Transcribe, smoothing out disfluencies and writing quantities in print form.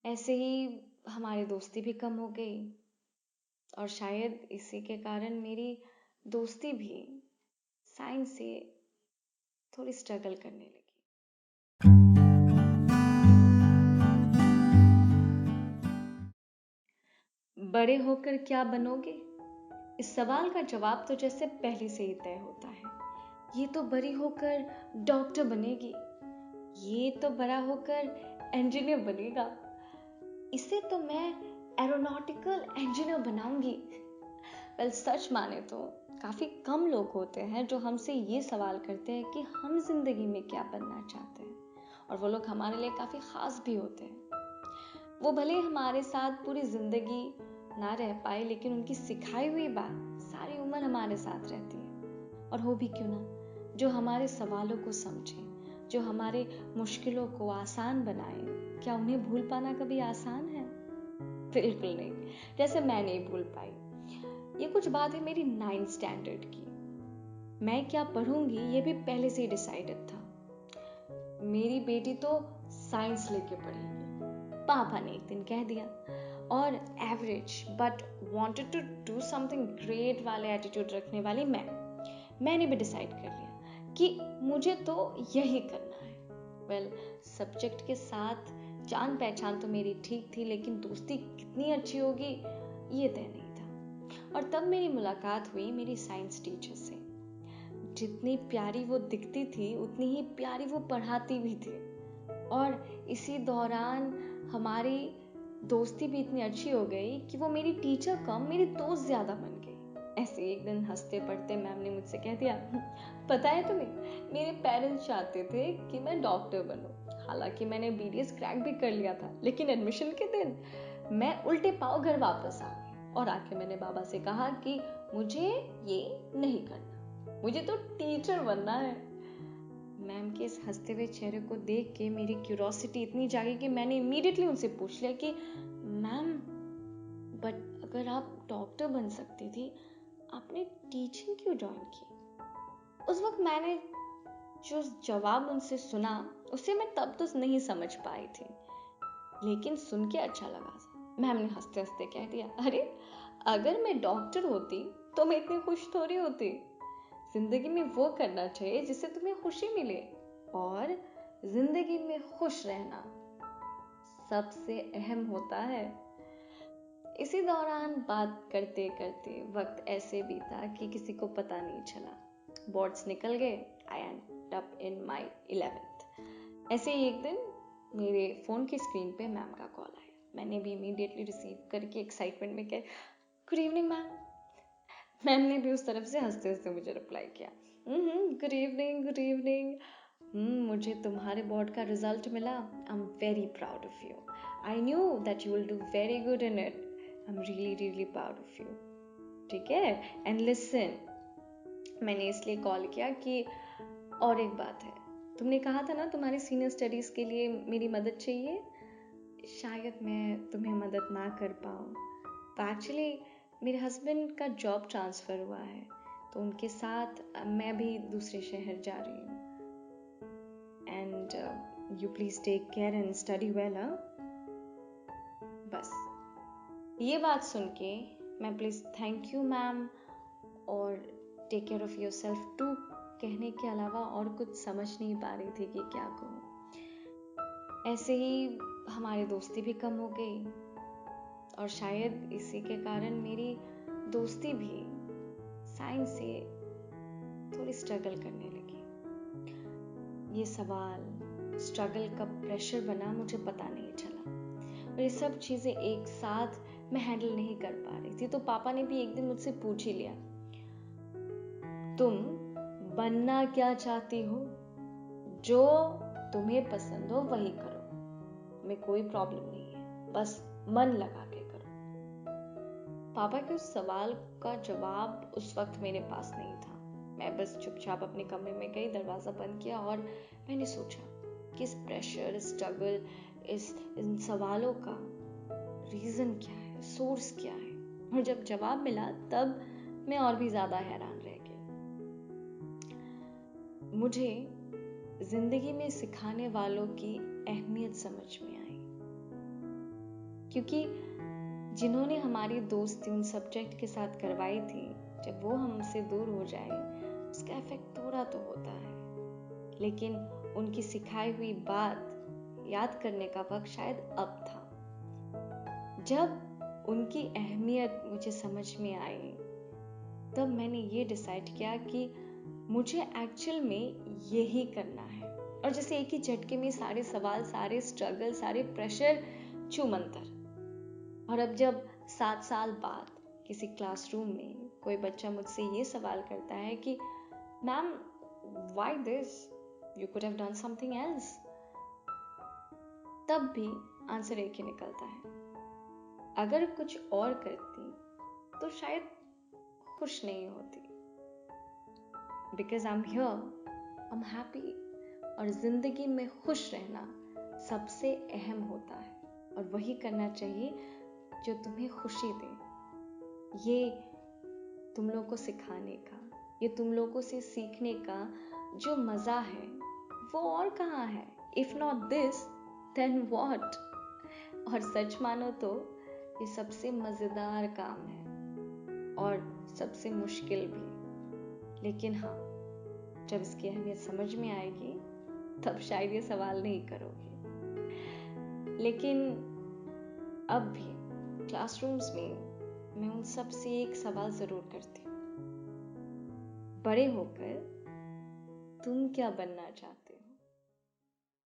ऐसे ही हमारी दोस्ती भी कम हो गई और शायद इसी के कारण मेरी दोस्ती भी साइंस से थोड़ी स्ट्रगल करने लगी। बड़े होकर क्या बनोगे? इस सवाल का जवाब तो जैसे पहले से ही तय होता है। ये तो बड़ी होकर डॉक्टर बनेगी, ये तो बड़ा होकर इंजीनियर बनेगा, इसे तो मैं एरोनॉटिकल इंजीनियर बनाऊंगी। वेल, सच माने तो काफी कम लोग होते हैं जो हमसे ये सवाल करते हैं कि हम जिंदगी में क्या बनना चाहते हैं, और वो लोग हमारे लिए काफी खास भी होते हैं। वो भले हमारे साथ पूरी जिंदगी ना रह पाए, लेकिन उनकी सिखाई हुई बात सारी उम्र हमारे साथ रहती है। और हो भी क्यों ना, जो हमारे सवालों को समझे, जो हमारे मुश्किलों को आसान बनाए। क्या उन्हें भूल पाना कभी आसान है? बिल्कुल नहीं, जैसे मैं नहीं भूल पाई। ये कुछ बात है मेरी 9th स्टैंडर्ड की। मैं क्या पढ़ूंगी ये भी पहले से ही डिसाइडेड था। मेरी बेटी तो साइंस लेके पढ़ेगी, पापा ने एक दिन कह दिया। और average but wanted to do something great वाले एटीट्यूड रखने वाली मैंने भी डिसाइड कर लिया कि मुझे तो यही करना है। वेल, सब्जेक्ट के साथ जान पहचान तो मेरी ठीक थी, लेकिन दोस्ती कितनी अच्छी होगी ये तय नहीं था। और तब मेरी मुलाकात हुई मेरी साइंस टीचर से। जितनी प्यारी वो दिखती थी उतनी ही प्यारी वो पढ़ाती भी थी। और इसी दौरान हमारी दोस्ती भी इतनी अच्छी हो गई कि वो मेरी टीचर कम मेरी दोस्त ज्यादा बन गई। ऐसे एक दिन हंसते पढ़ते मैम ने मुझसे कह दिया, पता है तुम्हें, मेरे पेरेंट्स चाहते थे कि मैं डॉक्टर बनूं। हालांकि मैंने बीडीएस क्रैक भी कर लिया था, लेकिन एडमिशन के दिन मैं उल्टे पांव घर वापस आ गई और आके मैंने बाबा से कहा कि मुझे ये नहीं करना, मुझे तो टीचर बनना है। मैम के इस हंसते हुए चेहरे को देख के मेरी क्यूरोसिटी इतनी जागी कि मैंने इमीडिएटली उनसे पूछ लिया कि मैम, बट अगर आप डॉक्टर बन सकती थी, आपने टीचिंग क्यों ज्वाइन की? उस वक्त मैंने जो जवाब उनसे सुना उसे मैं तब तो नहीं समझ पाई थी, लेकिन सुन के अच्छा लगा। मैम ने हंसते हंसते कह दिया, अरे अगर मैं डॉक्टर होती तो मैं इतनी खुश थोड़ी होती। जिंदगी में वो करना चाहिए जिससे तुम्हें खुशी मिले, और जिंदगी में खुश रहना सबसे अहम होता है। इसी दौरान बात करते करते वक्त ऐसे बीता कि किसी को पता नहीं चला। बोर्ड्स निकल गए, I end up in my 11th। ऐसे ही एक दिन मेरे फोन की स्क्रीन पे मैम का कॉल आया। मैंने भी इमीडिएटली रिसीव करके एक्साइटमेंट में कहा, गुड इवनिंग मैम। मैम ने भी उस तरफ से हंसते हंसते मुझे रिप्लाई किया, गुड इवनिंग गुड इवनिंग। मुझे तुम्हारे बोर्ड का रिजल्ट मिला, I am very proud of you. I knew that you will do very good in it. I am really really proud of you. ठीक है, एंड लिसन, मैंने इसलिए call किया कि और एक बात है, तुमने कहा था ना तुम्हारी सीनियर स्टडीज के लिए मेरी मदद चाहिए। शायद मैं तुम्हें मदद ना कर पाऊँ। एक्चुअली मेरे हस्बैंड का जॉब ट्रांसफर हुआ है, तो उनके साथ मैं भी दूसरे शहर जा रही हूँ। And you please take care and study well. बस ये बात सुन के मैं प्लीज थैंक यू मैम और take care of yourself too कहने के अलावा और कुछ समझ नहीं पा रही थी कि क्या कहूँ। ऐसे ही हमारी दोस्ती भी कम हो गई और शायद इसी के कारण मेरी दोस्ती भी साइंस से थोड़ी स्ट्रगल करने लगी। ये सवाल स्ट्रगल कब प्रेशर बना मुझे पता नहीं चला, और ये सब चीजें एक साथ मैं हैंडल नहीं कर पा रही थी। तो पापा ने भी एक दिन मुझसे पूछ ही लिया, तुम बनना क्या चाहती हो? जो तुम्हें पसंद हो वही करो, हमें कोई प्रॉब्लम नहीं है, बस मन लगा के करो। पापा के उस सवाल का जवाब उस वक्त मेरे पास नहीं था। मैं बस चुपचाप अपने कमरे में गई, दरवाजा बंद किया और मैंने सोचा कि इस प्रेशर, इस स्ट्रगल, इन सवालों का रीजन क्या है, सोर्स क्या है। और जब जवाब मिला तब मैं और भी ज्यादा हैरान रह गई। मुझे जिंदगी में सिखाने वालों की अहमियत समझ में आई। क्योंकि जिन्होंने हमारी दोस्ती उन सब्जेक्ट के साथ करवाई थी, जब वो हमसे दूर हो जाए उसका इफेक्ट थोड़ा तो होता है। लेकिन उनकी सिखाई हुई बात याद करने का वक्त शायद अब था। जब उनकी अहमियत मुझे समझ में आई, तब मैंने ये डिसाइड किया कि मुझे एक्चुअल में यही करना है। और जैसे एक ही झटके में सारे सवाल, सारे स्ट्रगल, सारे प्रेशर छूमंतर। और अब जब 7 साल बाद किसी क्लासरूम में कोई बच्चा मुझसे ये सवाल करता है कि ma'am, why this, you could have done something else, तब भी आंसर एक ही निकलता है, अगर कुछ और करती तो शायद खुश नहीं होती। Because I am here, I am happy. और जिंदगी में खुश रहना सबसे अहम होता है, और वही करना चाहिए जो तुम्हें खुशी दे। ये तुम लोगों को सिखाने का, ये तुम लोगों से सीखने का जो मजा है वो और कहाँ है? If not this then what? और सच मानो तो ये सबसे मजेदार काम है और सबसे मुश्किल भी। लेकिन हाँ, जब इसकी अहमियत समझ में आएगी तब शायद ये सवाल नहीं करोगे। लेकिन अब भी क्लासरूम्स में मैं उन सब से एक सवाल जरूर करती हूँ, बड़े होकर तुम क्या बनना चाहते हो?